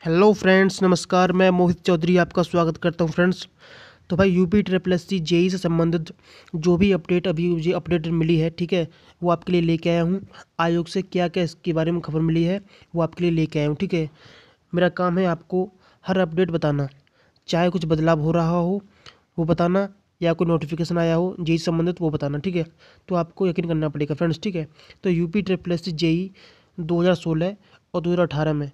Hello friends, नमस्कार। मैं मोहित चौधरी आपका स्वागत करता हूं फ्रेंड्स। तो भाई UP triple S C JE से संबंधित जो भी अपडेट अभी मुझे अपडेट मिली है, ठीक है, वो आपके लिए लेके आया हूं। आयोग से क्या क्या इसके बारे में खबर मिली है वो आपके लिए लेके आया हूं, ठीक है। मेरा काम है आपको हर अपडेट बताना, चाहे कुछ बदलाव हो रहा हो वो बताना, या कोई नोटिफिकेशन आया हो जेई से संबंधित वो बताना, ठीक है। तो आपको यकीन करना पड़ेगा फ्रेंड्स, ठीक है। तो UP triple S C JE 2016 और 2018 में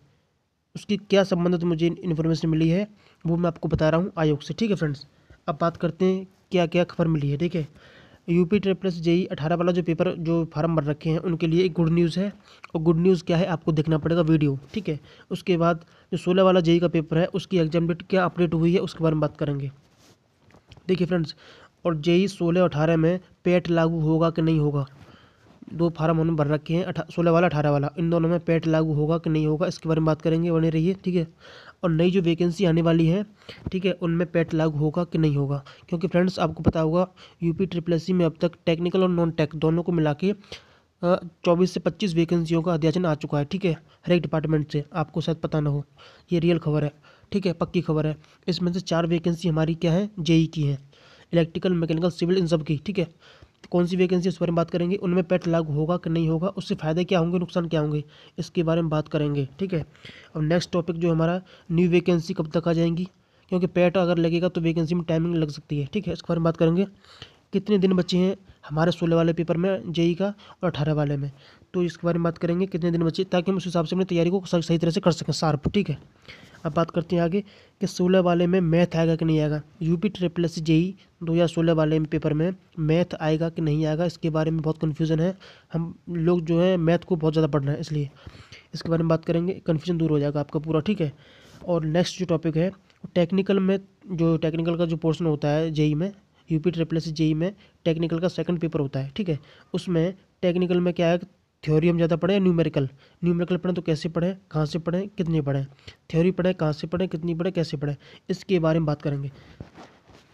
उसकी क्या संबंधित मुझे इन्फॉर्मेशन मिली है वो मैं आपको बता रहा हूँ आयोग से, ठीक है फ्रेंड्स। अब बात करते हैं क्या क्या खबर मिली है, ठीक है। यूपी ट्रिपल एस जेई 18 वाला जो पेपर जो फार्म भर रखे हैं उनके लिए एक गुड न्यूज़ है। और गुड न्यूज़ क्या है आपको देखना पड़ेगा वीडियो, ठीक है। उसके बाद जो 16 वाला जेई का पेपर है उसकी एग्जाम डेट क्या अपडेट हुई है उसके बारे में बात करेंगे, देखिए फ्रेंड्स। और जेई 16 और 18 में पेट लागू होगा कि नहीं होगा, दो फार्म उन्होंने भर रखे हैं, 16 वाला 18 वाला, इन दोनों में पेट लागू होगा कि नहीं होगा इसके बारे में बात करेंगे, बने रहिए, ठीक है। और नई जो वैकेंसी आने वाली है, ठीक है, उनमें पेट लागू होगा कि नहीं होगा, क्योंकि फ्रेंड्स आपको पता होगा यूपी ट्रिपल एस सी में अब तक टेक्निकल और नॉन टेक दोनों को मिला के 24 से 25 वैकेंसियों का अध्याचन आ चुका है, ठीक है, हर एक डिपार्टमेंट से। आपको शायद पता ना हो, ये रियल खबर है, ठीक है, पक्की खबर है। इसमें से 4 वैकेंसी हमारी क्या है, जेई की है, इलेक्ट्रिकल, मैकेनिकल, सिविल, इन सब की, ठीक है। तो कौन सी वैकेंसी उस बारे में बात करेंगे, उनमें पेट लागू होगा कि नहीं होगा, उससे फ़ायदे क्या होंगे, नुकसान क्या होंगे, इसके बारे में बात करेंगे, ठीक है। और नेक्स्ट टॉपिक जो हमारा, न्यू वैकेंसी कब तक आ जाएंगी, क्योंकि पेट अगर लगेगा तो वैकेंसी में टाइमिंग लग सकती है, ठीक है, इसके बारे में बात करेंगे। कितने दिन बचे हैं हमारे 16 वाले पेपर में जेई का और 18 वाले में, तो इसके बारे में बात करेंगे कितने दिन बचे, ताकि हम उस हिसाब से अपनी तैयारी को सही तरह से कर सकें, शार्प, ठीक है। अब बात करते हैं आगे कि 16 वाले में मैथ आएगा कि नहीं आएगा। यूपी ट्रिपल एस जेई 2016 वाले में पेपर में मैथ आएगा कि नहीं आएगा, इसके बारे में बहुत कन्फ्यूज़न है। हम लोग जो है मैथ को बहुत ज़्यादा पढ़ रहे हैं, इसलिए इसके बारे में बात करेंगे, कन्फ्यूजन दूर हो जाएगा आपका पूरा, ठीक है। और नेक्स्ट जो टॉपिक है टेक्निकल में, जो टेक्निकल का जो पोर्शन होता है जेई में, यूपी ट्रिपल एस जेई में टेक्निकल का सेकंड पेपर होता है, ठीक है। उसमें टेक्निकल में क्या है, थ्योरी हम ज़्यादा पढ़ें या न्यूमेरिकल। न्यूमेरिकल पढ़ें तो कैसे पढ़ें, कहाँ से पढ़ें, कितनी पढ़ें, थ्योरी पढ़ें कहाँ से पढ़ें, कितनी पढ़ें, कैसे पढ़ें, इसके बारे में बात करेंगे।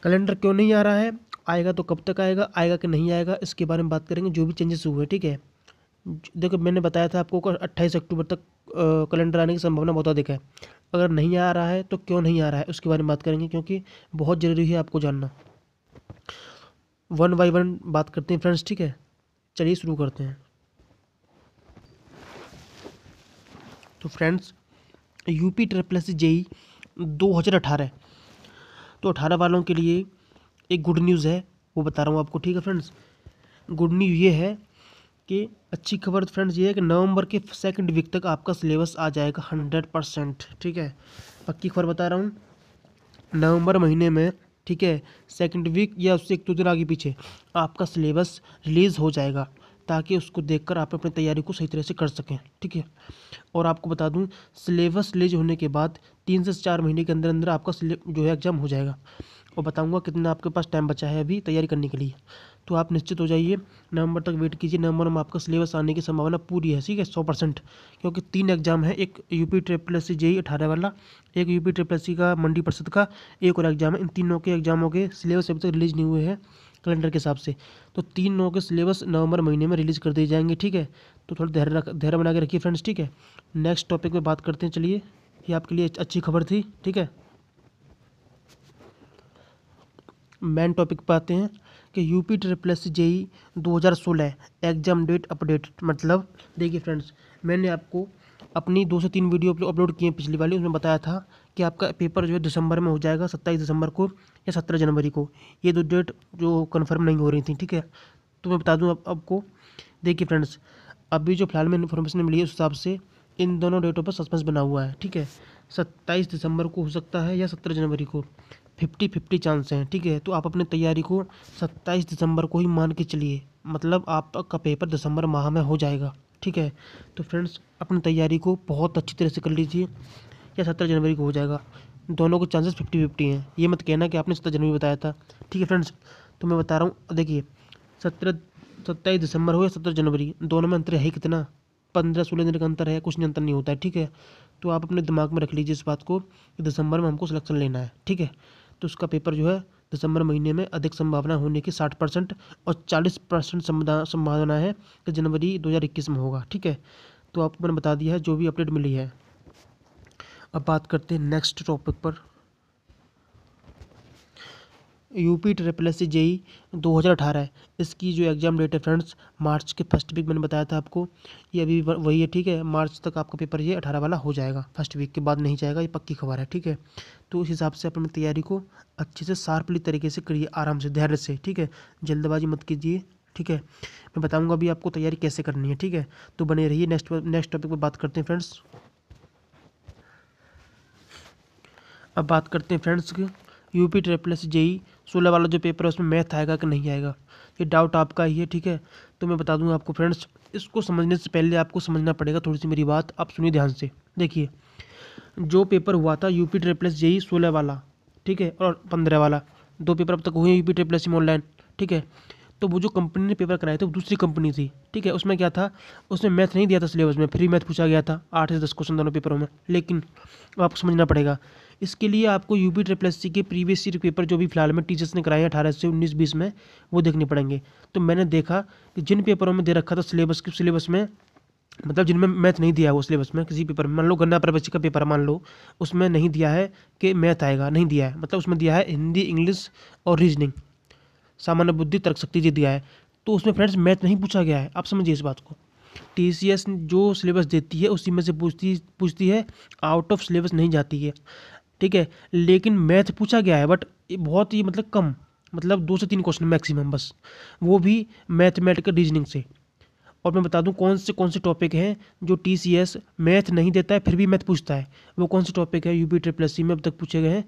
कैलेंडर क्यों नहीं आ रहा है, आएगा तो कब तक आएगा, आएगा कि नहीं आएगा, इसके बारे में बात करेंगे, जो भी चेंजेस हुए, ठीक है। देखो मैंने बताया था आपको 28 अक्टूबर तक कैलेंडर आने की संभावना बहुत अधिक है। अगर नहीं आ रहा है तो क्यों नहीं आ रहा है उसके बारे में बात करेंगे, क्योंकि बहुत ज़रूरी है आपको जानना। वन बाई वन बात करते हैं फ्रेंड्स, ठीक है। चलिए शुरू करते हैं। तो friends UP triple S JEE 2018, तो 18 वालों के लिए एक गुड न्यूज़ है, वो बता रहा हूँ आपको, ठीक है फ्रेंड्स। गुड न्यूज़ ये है कि अच्छी खबर फ्रेंड्स ये है कि नवंबर के सेकंड वीक तक आपका सिलेबस आ जाएगा 100%, ठीक है, पक्की खबर बता रहा हूँ। नवंबर महीने में, ठीक है, सेकंड वीक या उससे एक दो दिन आगे पीछे आपका सिलेबस रिलीज़ हो जाएगा, ताकि उसको देखकर आप अपनी तैयारी को सही तरह से कर सकें, ठीक है। और आपको बता दूं सिलेबस रिलीज होने के बाद 3 से 4 महीने के अंदर अंदर आपका जो है एग्ज़ाम हो जाएगा। और बताऊंगा कितना आपके पास टाइम बचा है अभी तैयारी करने के लिए। तो आप निश्चित हो जाइए, नवंबर तक वेट कीजिए, नवंबर में आपका सिलेबस आने की संभावना पूरी है, ठीक है, 100%। क्योंकि 3 एग्जाम है, एक UP triple S C JE 18 वाला, एक यूपी ट्रिपल एस सी का मंडी परिषद का, एक और एग्जाम है। इन तीनों के एग्जामों के सिलेबस अभी तक रिलीज नहीं हुए हैं कैलेंडर के हिसाब से। तो तीनों के सिलेबस नवंबर महीने में रिलीज़ कर दिए जाएंगे, ठीक है। तो थोड़ा धैर्य बना के रखिए फ्रेंड्स, ठीक है। नेक्स्ट टॉपिक पे बात करते हैं, चलिए, ये आपके लिए अच्छी खबर थी, ठीक है। मेन टॉपिक पे आते हैं कि UP triple S JE 2016 exam date update, मतलब देखिए फ्रेंड्स, मैंने आपको अपनी 2 से 3 वीडियो अपलोड किए पिछली वाली, उसमें बताया था कि आपका पेपर जो है दिसंबर में हो जाएगा, 27 दिसंबर को या 17 जनवरी को, ये 2 डेट जो कन्फर्म नहीं हो रही थी, ठीक है। तो मैं बता दूं अब आपको, देखिए फ्रेंड्स, अभी जो फिलहाल में इन्फॉर्मेशन मिली है उस हिसाब से इन दोनों डेटों पर सस्पेंस बना हुआ है, ठीक है। 27 दिसंबर को हो सकता है या 17 जनवरी को, 50-50 चांस हैं, ठीक है। तो आप अपनी तैयारी को 27 दिसंबर को ही मान के चलिए, मतलब आपका पेपर दिसंबर माह में हो जाएगा, ठीक है। तो फ्रेंड्स अपनी तैयारी को बहुत अच्छी तरह से कर लीजिए, या 17 जनवरी को हो जाएगा, दोनों के चांसेस 50-50 हैं। ये मत कहना कि आपने 17 जनवरी बताया था, ठीक है फ्रेंड्स। तो मैं बता रहा हूँ, देखिए 27 दिसंबर हो या 17 जनवरी, दोनों में अंतर है कितना, 15-16 दिन का अंतर है, कुछ नहीं अंतर नहीं होता है, ठीक है। तो आप अपने दिमाग में रख लीजिए इस बात को कि दिसंबर में हमको सिलेक्शन लेना है, ठीक है। तो उसका पेपर जो है दिसंबर महीने में अधिक संभावना होने की 60% और 40% संभावना है कि जनवरी 2021 में होगा, ठीक है। तो आपको मैंने बता दिया है जो भी अपडेट मिली है। अब बात करते हैं नेक्स्ट टॉपिक पर। UP triple S C JE 2018 है। इसकी जो एग्ज़ाम डेट है फ्रेंड्स, मार्च के फर्स्ट वीक मैंने बताया था आपको। ये अभी वही है, ठीक है। मार्च तक आपका पेपर ये 18 वाला हो जाएगा, फर्स्ट वीक के बाद नहीं जाएगा, ये पक्की खबर है, ठीक है। तो उस हिसाब से अपनी तैयारी को अच्छे से शार्पली तरीके से करिए, आराम से, धैर्य से, ठीक है। जल्दबाजी मत कीजिए, ठीक है। मैं बताऊँगा अभी आपको तैयारी कैसे करनी है, ठीक है। तो बने रहिए। नेक्स्ट टॉपिक पर बात करते हैं फ्रेंड्स। अब बात करते हैं फ्रेंड्स कि यूपी ट्रिपल एस जेई 16 वाला जो पेपर है उसमें मैथ आएगा कि नहीं आएगा, ये डाउट आपका ही है, ठीक है। तो मैं बता दूंगा आपको फ्रेंड्स, इसको समझने से पहले आपको समझना पड़ेगा थोड़ी सी मेरी बात, आप सुनिए ध्यान से। देखिए, जो पेपर हुआ था यूपी ट्रिपल एस जेई 16 वाला, ठीक है, और 15 वाला, दो पेपर अब तक हुए यूपी ट्रिपल एस में ऑनलाइन, ठीक है। तो वो जो कंपनी ने पेपर कराए थे वो दूसरी कंपनी थी, ठीक है। उसमें क्या था, उसने मैथ नहीं दिया था सिलेबस में, फ्री मैथ पूछा गया था 8 से 10 क्वेश्चन दोनों पेपरों में। लेकिन आपको समझना पड़ेगा, इसके लिए आपको यूपी ट्रिपल एस के प्रीवियस ईयर पेपर जो भी फिलहाल में टीचर्स ने कराए हैं 18 से 19-20 में, वो देखने पड़ेंगे। तो मैंने देखा कि जिन पेपरों में दे रखा था सिलेबस में, मतलब जिनमें मैथ नहीं दिया है वो सिलेबस में, किसी पेपर में, मान लो गन्ना प्रवृत्ति का पेपर मान लो, उसमें नहीं दिया है कि मैथ आएगा, नहीं दिया है, मतलब उसमें दिया है हिंदी, इंग्लिश और रीजनिंग, सामान्य बुद्धि, तर्क शक्ति जी दिया है। तो उसमें फ्रेंड्स मैथ नहीं पूछा गया है, आप समझिए इस बात को। टीसीएस जो सिलेबस देती है उसी में से पूछती है, आउट ऑफ सिलेबस नहीं जाती है, ठीक है। लेकिन मैथ पूछा गया है, बट बहुत ही मतलब कम, मतलब 2 से 3 क्वेश्चन मैक्सिमम बस, वो भी मैथमेटिकल रीजनिंग से। और मैं बता दूं कौन से टॉपिक हैं जो टीसीएस मैथ नहीं देता है फिर भी मैथ पूछता है, वो कौन से टॉपिक है यूपी ट्रिपल एस में अब तक पूछे गए हैं,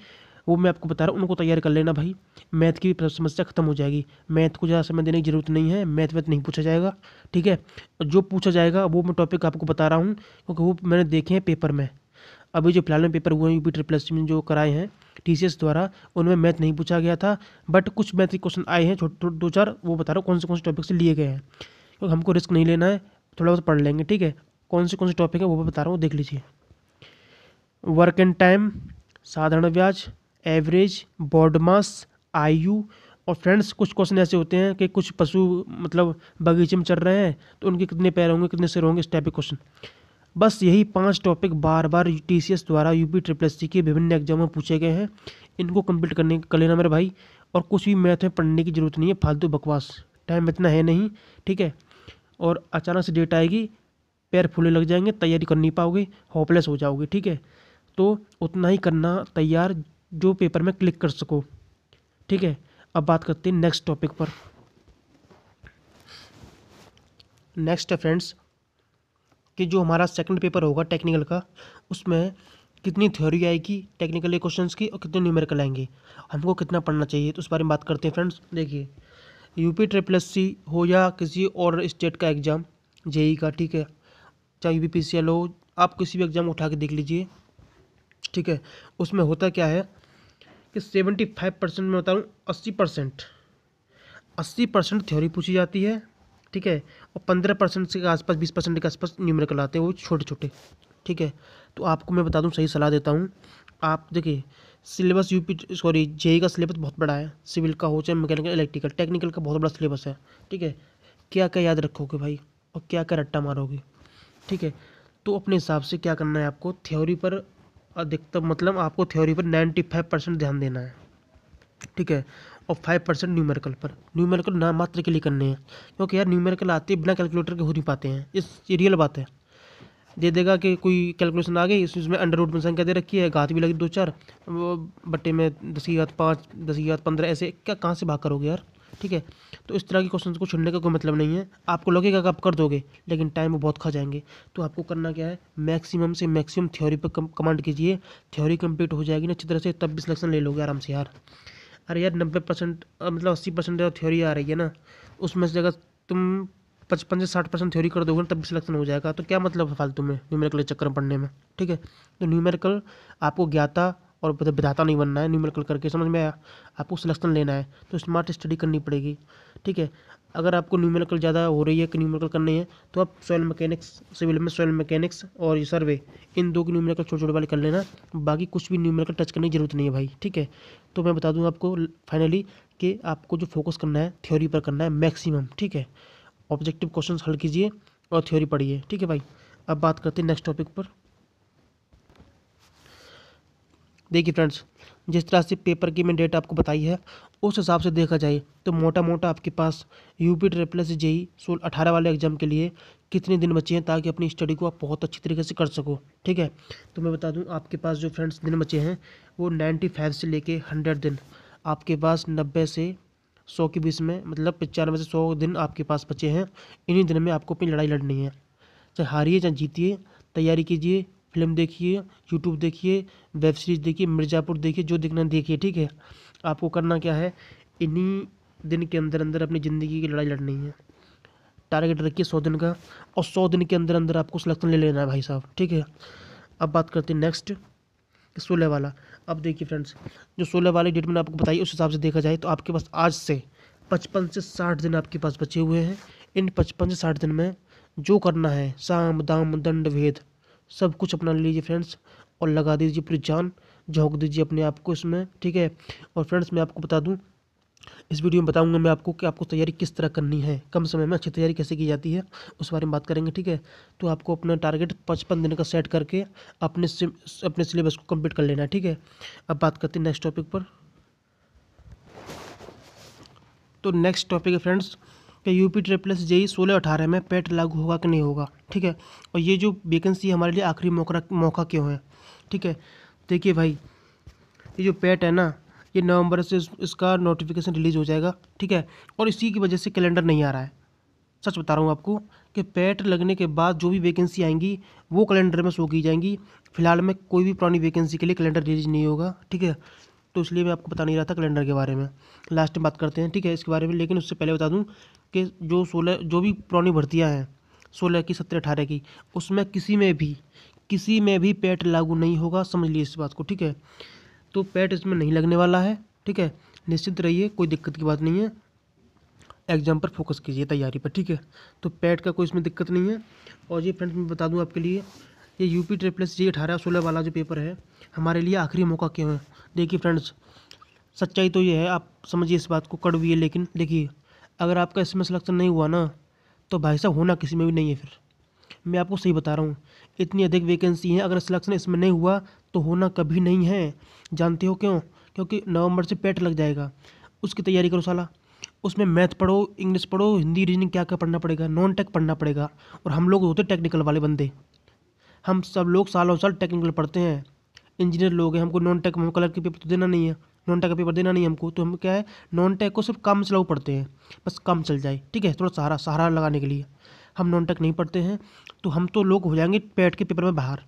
वो मैं आपको बता रहा हूँ, उनको तैयार कर लेना भाई। मैथ की भी समस्या खत्म हो जाएगी, मैथ को ज़्यादा समय देने की जरूरत नहीं है, मैथ नहीं पूछा जाएगा, ठीक है। और जो पूछा जाएगा वो मैं टॉपिक आपको बता रहा हूँ, क्योंकि वो मैंने देखे हैं पेपर में। अभी जो फिलहाल में पेपर हुए हैं यूपी ट्रिपल एस में जो कराए हैं टीसीएस द्वारा, उनमें मैथ नहीं पूछा गया था, बट कुछ मैथ के क्वेश्चन आए हैं, छोटे 2-4, वो बता रहा हूँ कौन से टॉपिक से लिए गए हैं, क्योंकि हमको रिस्क नहीं लेना है, थोड़ा बहुत पढ़ लेंगे, ठीक है। कौन से टॉपिक है वो भी बता रहा हूँ, देख लीजिए। वर्क एंड टाइम, साधारण ब्याज, एवरेज, बॉड मास, आयु। और फ्रेंड्स कुछ क्वेश्चन ऐसे होते हैं कि कुछ पशु मतलब बगीचे में चल रहे हैं तो उनके कितने पैर होंगे, कितने सिर होंगे, इस टाइप के क्वेश्चन। बस यही 5 टॉपिक बार बार टीसीएस द्वारा यूपी ट्रिपल एस के विभिन्न एग्जामों में पूछे गए हैं, इनको कंप्लीट कर लेना मेरे भाई। और कुछ भी मैथ में पढ़ने की जरूरत नहीं है, फालतू बकवास, टाइम इतना है नहीं, ठीक है। और अचानक से डेट आएगी, पैर फूलने लग जाएंगे, तैयारी कर नहीं पाओगे, होपलेस हो जाओगे, ठीक है। तो उतना ही करना तैयार जो पेपर में क्लिक कर सको, ठीक है। अब बात करते हैं नेक्स्ट टॉपिक पर। नेक्स्ट है फ्रेंड्स कि जो हमारा सेकंड पेपर होगा टेक्निकल का, उसमें कितनी थ्योरी आएगी टेक्निकल क्वेश्चंस की और कितने न्यूमेरिकल आएंगे, हमको कितना पढ़ना चाहिए, तो उस बारे में बात करते हैं फ्रेंड्स। देखिए, यूपी ट्रिपल एस हो या किसी और स्टेट का एग्ज़ाम जेई का, ठीक है, चाहे यूपीपीसीएल हो, आप किसी भी एग्ज़ाम उठा के देख लीजिए, ठीक है। उसमें होता क्या है कि 75% में बता रहा हूँ, 80% थ्योरी पूछी जाती है, ठीक है। और 15% के आसपास, 20% के आसपास न्यूमेरिकल आते हैं, वो छोटे छोटे, ठीक है। तो आपको मैं बता दूं, सही सलाह देता हूँ, आप देखिए सिलेबस जेई का सिलेबस बहुत बड़ा है, सिविल का हो चाहे मैकेनिकल, इलेक्ट्रिकल, टेक्निकल का बहुत बड़ा सिलेबस है, ठीक है। क्या क्या याद रखोगे भाई और क्या क्या रट्टा मारोगे, ठीक है। तो अपने हिसाब से क्या करना है, आपको थ्योरी पर अधिकतम, मतलब आपको थ्योरी पर 95% ध्यान देना है, ठीक है। और 5% न्यूमेरिकल पर, न्यूमेरिकल नाम मात्र के लिए करने हैं, क्योंकि यार न्यूमेरिकल आते बिना कैलकुलेटर के हो नहीं पाते हैं, ये रियल बात है। दे देगा कि कोई कैलकुलेशन आ गई, इसमें अंडर रूट में संख्या दे रखी है, घात भी लगी 2-4, वो बट्टे में 10 की घात 5, 10 की घात 15, ऐसे क्या कहाँ से भाग करोगे यार, ठीक है। तो इस तरह के क्वेश्चन को छोड़ने का कोई मतलब नहीं है, आपको लगेगा कि आप कर दोगे, लेकिन टाइम वो बहुत खा जाएंगे। तो आपको करना क्या है, मैक्सिमम से मैक्सिमम थ्योरी पर कमांड कीजिए, थ्योरी कंप्लीट हो जाएगी ना अच्छी तरह से, तब भी सिलेक्शन ले लोगे आराम से यार। अरे यार 90% मतलब 80% थ्योरी आ रही है ना, उसमें से अगर तुम 55 से 60% थ्योरी कर दोगे ना, तब भी सिलेक्शन हो जाएगा। तो क्या मतलब है फालतू में न्यूमेरिकल के चक्कर में पढ़ने में, ठीक है। तो न्यूमेरिकल आपको ज्ञाता और विधाता नहीं बनना है, न्यूमेरिकल करके, समझ में आया, आपको सिलेक्शन लेना है तो स्मार्ट स्टडी करनी पड़ेगी, ठीक है। अगर आपको न्यूमेरिकल ज़्यादा हो रही है कि न्यूमेरिकल करनी है, तो आप सॉइल मैकेनिक्स, सिविल में सॉइल मैकेनिक्स और ये सर्वे, इन 2 की न्यूमेरिकल छोटे छोटे वाले कर लेना, बाकी कुछ भी न्यूमेरिकल टच करने की जरूरत नहीं है भाई, ठीक है। तो मैं बता दूं आपको फाइनली कि आपको जो फोकस करना है थ्योरी पर करना है मैक्सिमम, ठीक है। ऑब्जेक्टिव क्वेश्चंस हल कीजिए और थ्योरी पढ़िए, ठीक है भाई। अब बात करते हैं नेक्स्ट टॉपिक पर। देखिए फ्रेंड्स, जिस तरह से पेपर की मैं डेट आपको बताई है उस हिसाब से देखा जाए तो मोटा मोटा आपके पास यूपी ट्रिपल प्लस जेई 18 वाले एग्जाम के लिए कितने दिन बचे हैं ताकि अपनी स्टडी को आप बहुत अच्छी तरीके से कर सको। ठीक है, तो मैं बता दूं आपके पास जो फ्रेंड्स दिन बचे हैं वो 95 से लेके 100 दिन आपके पास, 90 से 100 के बीच में, मतलब 95 से 100 दिन आपके पास बचे हैं। इन्हीं दिन में आपको अपनी लड़ाई लड़नी है, चाहे हारिए चाहे जीतिए। तैयारी कीजिए, फिल्म देखिए, यूट्यूब देखिए, वेब सीरीज़ देखिए, मिर्ज़ापुर देखिए, जो देखना है देखिए। ठीक है, आपको करना क्या है, इन्हीं दिन के अंदर अंदर अपनी ज़िंदगी की लड़ाई लड़नी है। टारगेट रखिए 100 दिन का, और 100 दिन के अंदर अंदर आपको सिलेक्शन ले लेना है भाई साहब। ठीक है, अब बात करते हैं नेक्स्ट 16 वाला। अब देखिए फ्रेंड्स, जो 16 वाली डेट मैंने आपको बताई उस हिसाब से देखा जाए तो आपके पास आज से 55 से 60 दिन आपके पास बचे हुए हैं। इन 55 से 60 दिन में जो करना है, साम दाम दंड भेद सब कुछ अपना लीजिए फ्रेंड्स, और लगा दीजिए पूरी जान, झोंक दीजिए अपने आप को इसमें। ठीक है, और फ्रेंड्स मैं आपको बता दूं, इस वीडियो में बताऊंगा मैं आपको कि आपको तैयारी किस तरह करनी है, कम समय में अच्छी तैयारी कैसे की जाती है, उस बारे में बात करेंगे। ठीक है, तो आपको अपना टारगेट 55 दिन का सेट करके अपने सिलेबस को कंप्लीट कर लेना है। ठीक है, अब बात करते हैं नेक्स्ट टॉपिक पर। तो नेक्स्ट टॉपिक है फ्रेंड्स कि यूपी ट्रिपल प्लस जेई 16-18 में पैट लागू होगा कि नहीं होगा। ठीक है, और ये जो वैकेंसी हमारे लिए आखिरी मौका क्यों है। ठीक है, देखिए भाई, ये जो पैट है ना, ये नवंबर से इसका नोटिफिकेशन रिलीज़ हो जाएगा। ठीक है, और इसी की वजह से कैलेंडर नहीं आ रहा है। सच बता रहा हूँ आपको कि पैट लगने के बाद जो भी वैकेंसी आएंगी वो कैलेंडर में शो की जाएंगी। फिलहाल में कोई भी पुरानी वैकेंसी के लिए कैलेंडर रिलीज नहीं होगा। ठीक है, तो इसलिए मैं आपको बता नहीं रहा था कैलेंडर के बारे में, लास्ट में बात करते हैं। ठीक है, इसके बारे में, लेकिन उससे पहले बता दूं कि जो भी पुरानी भर्तियां हैं 16 की, 17, 18 की, उसमें किसी में भी पैट लागू नहीं होगा, समझ लीजिए इस बात को। ठीक है, तो पैट इसमें नहीं लगने वाला है। ठीक है, निश्चिंत रहिए, कोई दिक्कत की बात नहीं है। एग्जाम पर फोकस कीजिए, तैयारी पर। ठीक है, तो पैट का कोई इसमें दिक्कत नहीं है। और ये फ्रेंड्स मैं बता दूं आपके लिए, ये यूपी ट्रिपल प्लस जी 18-16 वाला जो पेपर है हमारे लिए आखिरी मौका क्यों है। देखिए फ्रेंड्स, सच्चाई तो ये है, आप समझिए इस बात को, कड़वी है लेकिन देखिए, अगर आपका इसमें सिलेक्शन नहीं हुआ ना तो भाई साहब होना किसी में भी नहीं है। फिर मैं आपको सही बता रहा हूँ, इतनी अधिक वैकेंसी है, अगर सिलेक्शन इसमें नहीं हुआ तो होना कभी नहीं है। जानते हो क्यों? क्योंकि नवंबर से पैट लग जाएगा, उसकी तैयारी करो साला। उसमें मैथ पढ़ो, इंग्लिश पढ़ो, हिंदी रीजनिंग क्या क्या पढ़ना पड़ेगा, नॉन टेक पढ़ना पड़ेगा। और हम लोग होते टेक्निकल वाले बंदे, हम सब लोग सालों साल टेक्निकल पढ़ते हैं, इंजीनियर लोग हैं, हमको नॉन टेक में कलर के पेपर तो देना नहीं है, नॉन टेक का पेपर देना नहीं है हमको। तो हम क्या है, नॉन टेक को सिर्फ काम चलाओ पढ़ते हैं, बस काम चल जाए। ठीक है, थोड़ा सहारा सहारा लगाने के लिए हम नॉन टेक नहीं पढ़ते हैं। तो हम तो लोग हो जाएंगे पैट के पेपर में बाहर।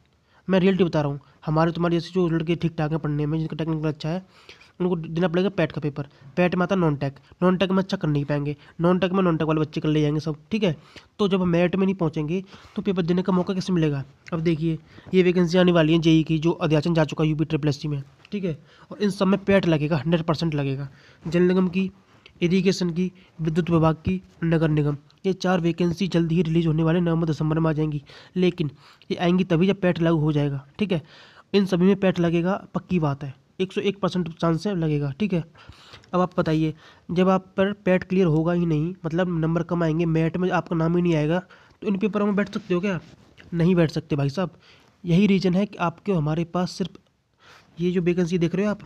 मैं रियलिटी बता रहा हूँ, हमारे तुम्हारे जैसे जो लड़के ठीक ठाक हैं पढ़ने में, जिनका टेक्निकल अच्छा है, उनको देना पड़ेगा पैट का पेपर। पैट में आता नॉन टेक, नॉन टेक में अच्छा कर नहीं पाएंगे, नॉन टेक में नॉन टेक वाले बच्चे कर ले जाएंगे सब। ठीक है, तो जब हम मेरिट में नहीं पहुंचेंगे तो पेपर देने का मौका कैसे मिलेगा। अब देखिए, ये वैकेंसी आने वाली है जेई की, जो अध्याचन जा चुका है यूपी ट्रिपल एस में। ठीक है, और इन सब में पैट लगेगा, 100% लगेगा। जल निगम की, इरीगेशन की, विद्युत विभाग की, नगर निगम, ये 4 वैकेंसी जल्दी ही रिलीज होने वाले नवंबर-दिसंबर में आ जाएंगी। लेकिन ये आएंगी तभी जब पैट लागू हो जाएगा। ठीक है, इन सभी में पैट लगेगा, पक्की बात है, 101% चांस है लगेगा। ठीक है, अब आप बताइए, जब आप पर पैट क्लियर होगा ही नहीं, मतलब नंबर कम आएंगे, मेरिट में आपका नाम ही नहीं आएगा, तो इन पेपरों में बैठ सकते हो क्या? नहीं बैठ सकते भाई साहब। यही रीज़न है कि आपके हमारे पास सिर्फ ये जो वैकेंसी देख रहे हो आप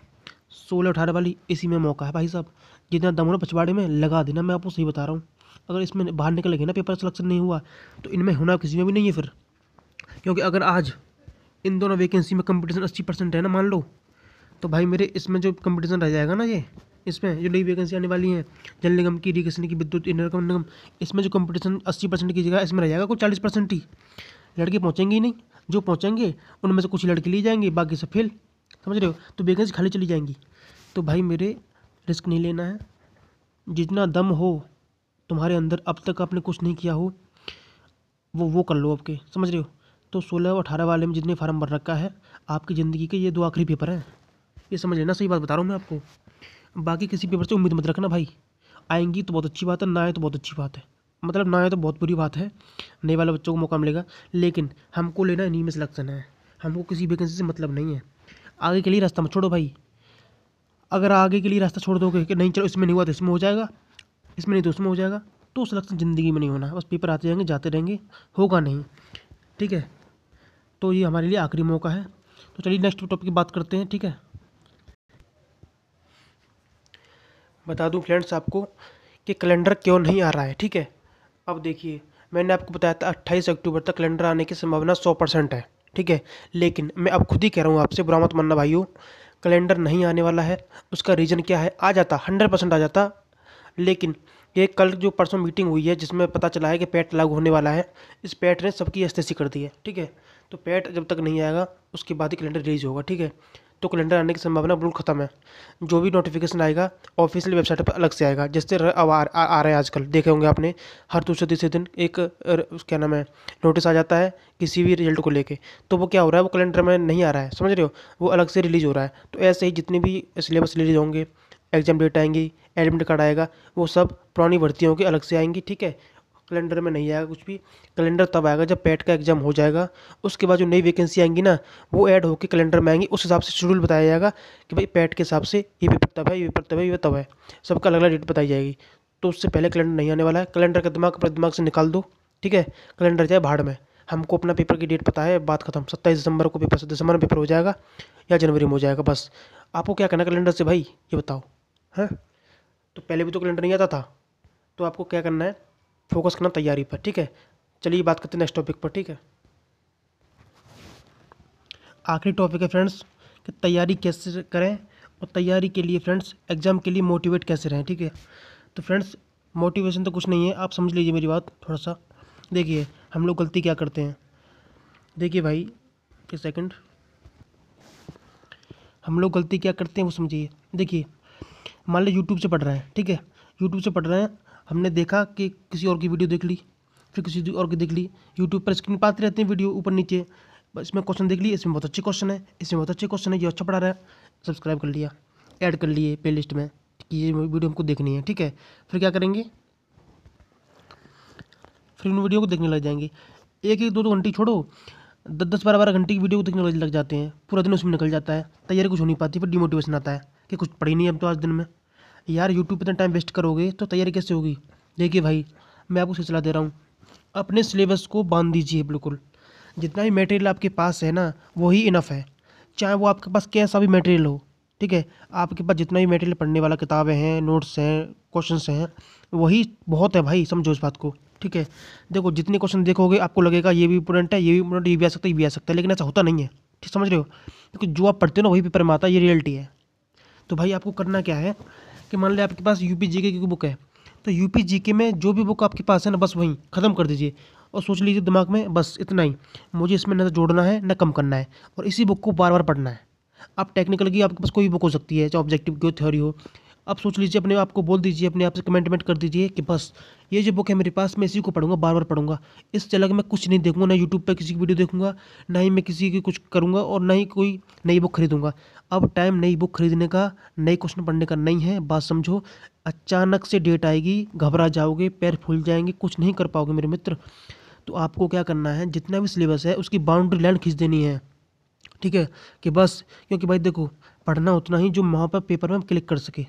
16-18 वाली, इसी में मौका है भाई साहब। जितना दम हो ना पछवाड़े में लगा देना, मैं आपको सही बता रहा हूँ। अगर इसमें बाहर निकलेंगे ना, पेपर सिलेक्शन नहीं हुआ, तो इनमें होना किसी में भी नहीं है फिर। क्योंकि अगर आज इन दोनों वैकेंसी में कंपटीशन 80% है ना, मान लो, तो भाई मेरे इसमें जो कंपटीशन रह जाएगा ना, ये इसमें जो नई वैकेंसी आने वाली है, जल निगम की, इरीगेशन की, विद्युत निगम, इसमें जो कंपटीशन 80% की जगह इसमें रह जाएगा कुछ 40% ही। लड़के पहुँचेंगे ही नहीं, जो पहुँचेंगे उनमें से कुछ लड़के लिए जाएंगे, बाकी सब फेल। समझ रहे हो? तो वैकेंसी खाली चली जाएंगी। तो भाई मेरे रिस्क नहीं लेना है। जितना दम हो तुम्हारे अंदर, अब तक आपने कुछ नहीं किया हो, वो कर लो आपके। समझ रहे हो? तो 16 और 18 वाले में जितने फार्म भर रखा है, आपकी ज़िंदगी के ये 2 आखिरी पेपर हैं, ये समझ लेना। सही बात बता रहा हूँ मैं आपको। बाकी किसी पेपर से उम्मीद मत रखना भाई। आएंगी तो बहुत अच्छी बात है, ना आए तो बहुत अच्छी बात है, मतलब ना आए तो बहुत बुरी बात है, नए वाले बच्चों को मौका मिलेगा। लेकिन हमको लेना इन्हीं में सिलेक्शन है, हमको किसी वैकेंसी से मतलब नहीं है। आगे के लिए रास्ता मत छोड़ो भाई। अगर आगे के लिए रास्ता छोड़ दोगे कि नहीं चलो इसमें नहीं हुआ तो इसमें हो जाएगा, इसमें नहीं तो उसमें हो जाएगा, तो सिलेक्शन ज़िंदगी में नहीं होना। बस पेपर आते जाएंगे, जाते रहेंगे, होगा नहीं। ठीक है, तो ये हमारे लिए आखिरी मौका है। तो चलिए नेक्स्ट टॉपिक की बात करते हैं। ठीक है। बता दूं फ्रेंड्स आपको कि कैलेंडर क्यों नहीं आ रहा है। ठीक है, अब देखिए, मैंने आपको बताया था 28 अक्टूबर तक कैलेंडर आने की संभावना 100% है। ठीक है, लेकिन मैं अब खुद ही कह रहा हूँ आपसे, बुरा मत मानना भाइयों, कैलेंडर नहीं आने वाला है। उसका रीज़न क्या है? आ जाता 100% आ जाता, लेकिन ये कल जो परसों मीटिंग हुई है जिसमें पता चला है कि पैट लागू होने वाला है, इस पैट ने सबकी अस्थि कर दी है। ठीक है, तो पैट जब तक नहीं आएगा उसके बाद ही कैलेंडर रिलीज होगा। ठीक है, तो कैलेंडर आने की संभावना बिल्कुल खत्म है। जो भी नोटिफिकेशन आएगा ऑफिशियल वेबसाइट पर अलग से आएगा, जैसे अब आ रहा है आजकल, देखे होंगे आपने, हर दूसरे तीसरे दिन एक क्या नाम है, नोटिस आ जाता है किसी भी रिजल्ट को लेके। तो वो क्या हो रहा है, वो कैलेंडर में नहीं आ रहा है, समझ रहे हो, वो अलग से रिलीज हो रहा है। तो ऐसे ही जितने भी सिलेबस रिलीज होंगे, एग्जाम डेट आएंगी, एडमिट कार्ड आएगा, वो सब पुरानी भर्तियों के अलग से आएंगी। ठीक है, कैलेंडर में नहीं आएगा कुछ भी। कैलेंडर तब आएगा जब पैट का एग्जाम हो जाएगा, उसके बाद जो नई वैकेंसी आएंगी ना, वो ऐड होकर कैलेंडर में आएंगी। उस हिसाब से शेड्यूल बताया जाएगा कि भाई पैट के हिसाब से ये पेपर तब है, ये पेपर तब है, ये तब है, सबका अलग अलग डेट बताई जाएगी। तो उससे पहले कैलेंडर नहीं आने वाला है। कैलेंडर का दिमाग अपने दिमाग से निकाल दो। ठीक है, कैलेंडर जाए भाड़ में। हमको अपना पेपर की डेट पता है, बात खत्म। 27 दिसंबर को पेपर, 7 दिसंबर में पेपर हो जाएगा या जनवरी में हो जाएगा, बस। आपको क्या करना कैलेंडर से भाई, ये बताओ। हैं, तो पहले भी तो कैलेंडर नहीं आता था, तो आपको क्या करना है, फोकस करना तैयारी पर। ठीक है, चलिए बात करते हैं नेक्स्ट टॉपिक पर। ठीक है, आखिरी टॉपिक है फ्रेंड्स कि तैयारी कैसे करें, और तैयारी के लिए फ्रेंड्स एग्ज़ाम के लिए मोटिवेट कैसे रहें। ठीक है, तो फ्रेंड्स मोटिवेशन तो कुछ नहीं है, आप समझ लीजिए मेरी बात थोड़ा सा। देखिए हम लोग गलती क्या करते हैं, देखिए भाई, एक सेकंड, हम लोग गलती क्या करते हैं वो समझिए। देखिए, मान लो यूट्यूब से पढ़ रहे हैं। ठीक है, यूट्यूब से पढ़ रहे हैं, हमने देखा कि किसी और की वीडियो देख ली, फिर किसी और की देख ली। यूट्यूब पर स्क्रीन पर आते रहते हैं वीडियो ऊपर नीचे, बस इसमें क्वेश्चन देख लिए, इसमें बहुत अच्छे क्वेश्चन है, इसमें बहुत अच्छे क्वेश्चन है, ये अच्छा पढ़ा रहा है, सब्सक्राइब कर लिया, ऐड कर लिए प्ले लिस्ट में कि ये वीडियो हमको देखनी है। ठीक है, फिर क्या करेंगे, फिर उन वीडियो को देखने लग जाएंगे। एक एक दो दो घंटे छोड़ो, 10 10 12 12 घंटे की वीडियो को देखने लग जाते हैं, पूरा दिन उसमें निकल जाता है, तैयारी कुछ हो नहीं पाती, फिर डिमोटिवेशन आता है कि कुछ पढ़ी नहीं अब तो आज दिन में। यार यूट्यूब पे इतना टाइम वेस्ट करोगे तो तैयारी कैसे होगी। देखिए भाई, मैं आपको सलाह दे रहा हूँ, अपने सिलेबस को बांध दीजिए बिल्कुल। जितना भी मटेरियल आपके पास है ना, वही इनफ है, चाहे वो आपके पास कैसा भी मटेरियल हो। ठीक है, आपके पास जितना भी मटेरियल पढ़ने वाला, किताबें हैं, नोट्स हैं, क्वेश्चंस हैं, वही बहुत है भाई, समझो इस बात को। ठीक है, देखो जितने क्वेश्चन देखोगे आपको लगेगा ये भी इंपॉर्टेंट है, ये भी इंपॉर्टेंट, ये भी आ सकता है, ये भी आ सकता है, लेकिन ऐसा होता नहीं है। ठीक समझ रहे हो, क्योंकि जो आप पढ़ते हो ना वही पेपर में आता है, ये रियलिटी है। तो भाई आपको करना क्या है कि मान लिया आपके पास यूपी जीके की बुक है, तो यूपी जीके में जो भी बुक आपके पास है ना, बस वहीं ख़त्म कर दीजिए, और सोच लीजिए दिमाग में बस इतना ही, मुझे इसमें न जोड़ना है न कम करना है, और इसी बुक को बार बार पढ़ना है। आप टेक्निकल की आपके पास कोई बुक हो सकती है, चाहे ऑब्जेक्टिव की हो, थ्योरी हो, आप सोच लीजिए, अपने आप को बोल दीजिए, अपने आप से कमेंटमेंट कर दीजिए कि बस ये जो बुक है मेरे पास, मैं इसी को पढ़ूंगा, बार बार पढ़ूंगा, इससे अलग मैं कुछ नहीं देखूंगा, ना यूट्यूब पे किसी की वीडियो देखूंगा, ना ही मैं किसी की कुछ करूंगा, और ना ही कोई नई बुक खरीदूंगा। अब टाइम नई बुक खरीदने का, नए क्वेश्चन पढ़ने का नहीं है, बात समझो। अचानक से डेट आएगी, घबरा जाओगे, पैर फूल जाएंगे, कुछ नहीं कर पाओगे मेरे मित्र। तो आपको क्या करना है, जितना भी सिलेबस है उसकी बाउंड्री लाइन खींच देनी है। ठीक है, कि बस, क्योंकि भाई देखो, पढ़ना उतना ही जो वहाँ पर पेपर में क्लिक कर सके।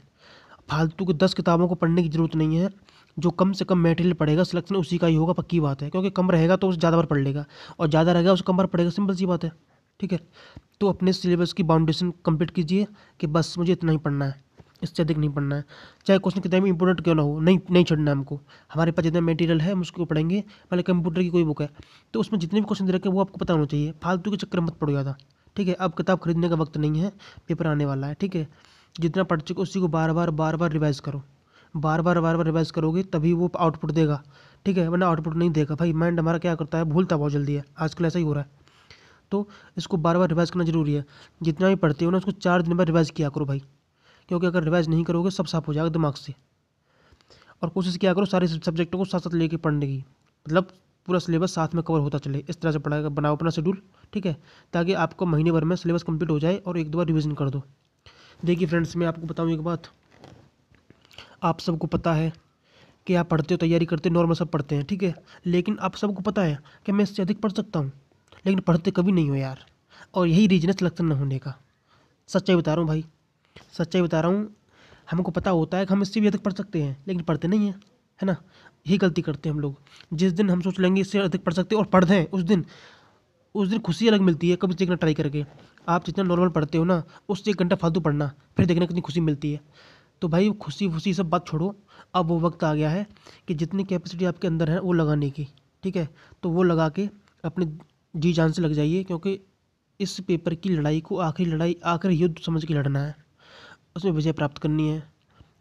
फालतू के 10 किताबों को पढ़ने की ज़रूरत नहीं है। जो कम से कम मटेरियल पढ़ेगा, सिलेक्शन उसी का ही होगा, पक्की बात है, क्योंकि कम रहेगा तो उसे ज़्यादा बार पढ़ लेगा, और ज़्यादा रहेगा उसे कम बार पढ़ेगा, सिंपल सी बात है। ठीक है, तो अपने सिलेबस की बाउंडेशन कंप्लीट कीजिए कि बस मुझे इतना ही पढ़ना है, इससे अधिक नहीं पढ़ना है, चाहे क्वेश्चन कितना भी इंपॉर्टेंट क्यों ना हो, नहीं नहीं छोड़ना है हमको। हमारे पास जितना मटेरियल है हम उसको पढ़ेंगे। पहले कंप्यूटर की कोई बुक है तो उसमें जितने भी क्वेश्चन दे रखे हैं वो आपको पता होना चाहिए, फालतू के चक्कर में मत पड़ो ज़्यादा। ठीक है, अब किताब खरीदने का वक्त नहीं है, पेपर आने वाला है। ठीक है, जितना पढ़ चुके उसी को बार बार रिवाइज करो, बार बार रिवाइज करोगे तभी वो आउटपुट देगा। ठीक है, वरना आउटपुट नहीं देगा भाई। माइंड हमारा क्या करता है, भूलता बहुत जल्दी है, आजकल ऐसा ही हो रहा है। तो इसको बार बार रिवाइज करना जरूरी है। जितना भी पढ़ते हो ना उसको 4 दिन बाद रिवाइज किया करो भाई, क्योंकि अगर रिवाइज नहीं करोगे सब साफ हो जाएगा दिमाग से। और कोशिश किया करो सारे सब्जेक्टों को साथ साथ लेके पढ़ने की, मतलब पूरा सिलेबस साथ में कवर होता चले, इस तरह से पढ़ाएगा, बनाओ अपना शेड्यूल। ठीक है, ताकि आपको महीने भर में सिलेबस कंप्लीट हो जाए और एक दो बार रिवीजन कर दो। देखिए फ्रेंड्स, मैं आपको बताऊँ एक बात, आप सबको पता है कि आप पढ़ते हो, तैयारी करते हो, नॉर्मल सब पढ़ते हैं। ठीक है, लेकिन आप सबको पता है कि मैं इससे अधिक पढ़ सकता हूँ, लेकिन पढ़ते कभी नहीं हो यार, और यही रीजन है सिलेक्शन न होने का। सच्चाई बता रहा हूँ भाई, सच्चाई बता रहा हूँ। हमको पता होता है कि हम इससे भी अधिक पढ़ सकते हैं, लेकिन पढ़ते नहीं हैं, है ना। यही गलती करते हैं हम लोग। जिस दिन हम सोच लेंगे इससे अधिक पढ़ सकते हैं और पढ़ दें, उस दिन खुशी अलग मिलती है, कभी देखना ट्राई करके। आप जितना नॉर्मल पढ़ते हो ना, उससे 1 घंटा फालतू पढ़ना, फिर देखना कितनी खुशी मिलती है। तो भाई खुशी खुशी सब बात छोड़ो, अब वो वक्त आ गया है कि जितनी कैपेसिटी आपके अंदर है वो लगाने की, ठीक है। तो वो लगा के अपने जी जान से लग जाइए, क्योंकि इस पेपर की लड़ाई को आखिरी लड़ाई, आखिरी युद्ध समझ के लड़ना है, उसमें विजय प्राप्त करनी है,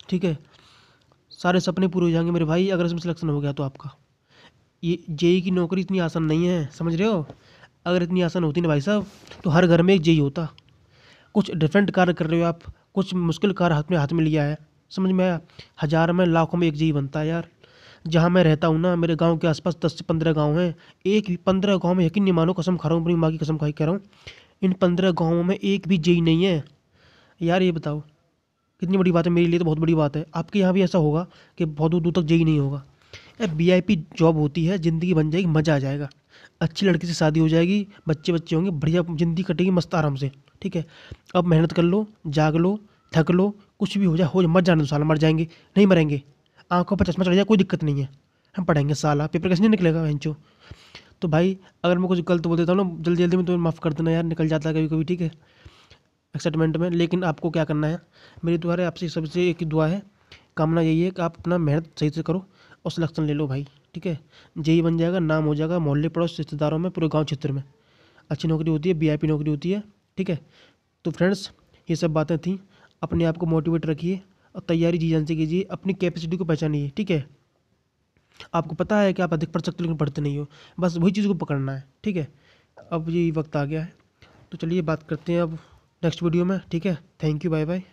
ठीक है। सारे सपने पूरे हो जाएंगे मेरे भाई अगर इसमें सिलेक्शन हो गया तो आपका। ये जेई की नौकरी इतनी आसान नहीं है, समझ रहे हो। अगर इतनी आसान होती ना भाई साहब, तो हर घर में एक जेई होता। कुछ डिफरेंट कार्य कर रहे हो आप, कुछ मुश्किल कार्य हाथ में लिया है, समझ में आया। हज़ार में लाखों में एक जेई बनता है यार। जहाँ मैं रहता हूँ ना, मेरे गांव के आसपास 10 से 15 गांव हैं। एक भी 15 गांव में, यकीन नहीं मानो, कसम खा रहा हूँ, अपनी माँ की कसम खा के कह रहा हूँ, इन 15 गांवों में एक भी जेई नहीं है। यार ये बताओ कितनी बड़ी बात है, मेरे लिए तो बहुत बड़ी बात है। आपके यहाँ भी ऐसा होगा कि बहुत दूर दूर तक जेई नहीं होगा। यार वीआईपी जॉब होती है, ज़िंदगी बन जाएगी, मज़ा आ जाएगा, अच्छी लड़की से शादी हो जाएगी, बच्चे बच्चे होंगे, बढ़िया ज़िंदगी कटेगी मस्त आराम से, ठीक है। अब मेहनत कर लो, जाग लो, थक लो, कुछ भी हो जाए, मत जाने दो साला, मर जाएंगे, नहीं मरेंगे। आंखों पर चश्मा चढ़ जाए कोई दिक्कत नहीं है, हम पढ़ेंगे साला, पेपर कैसे नहीं निकलेगा बेंचो। तो भाई अगर मैं कुछ गलत बोल देता हूँ ना जल्दी जल्दी में, तो माफ़ कर देना यार, निकल जाता है कभी कभी, ठीक है, एक्साइटमेंट में। लेकिन आपको क्या करना है, मेरी दुआ है आपसे, सबसे एक ही दुआ है, कामना यही है कि आप अपना मेहनत सही से करो और सिलेक्शन ले लो भाई, ठीक है। जेई बन जाएगा, नाम हो जाएगा मोहल्ले पड़ोस रिश्तेदारों में, पूरे गांव क्षेत्र में अच्छी नौकरी होती है, वीआईपी नौकरी होती है, ठीक है। तो फ्रेंड्स ये सब बातें थी, अपने आप को मोटिवेट रखिए और तैयारी जी जान से कीजिए, अपनी कैपेसिटी को पहचानिए, ठीक है। आपको पता है कि आप अधिक पढ़ सकते हो लेकिन पढ़ते नहीं हो, बस वही चीज़ को पकड़ना है, ठीक है। अब ये वक्त आ गया है, तो चलिए बात करते हैं अब नेक्स्ट वीडियो में, ठीक है। Thank you, bye bye.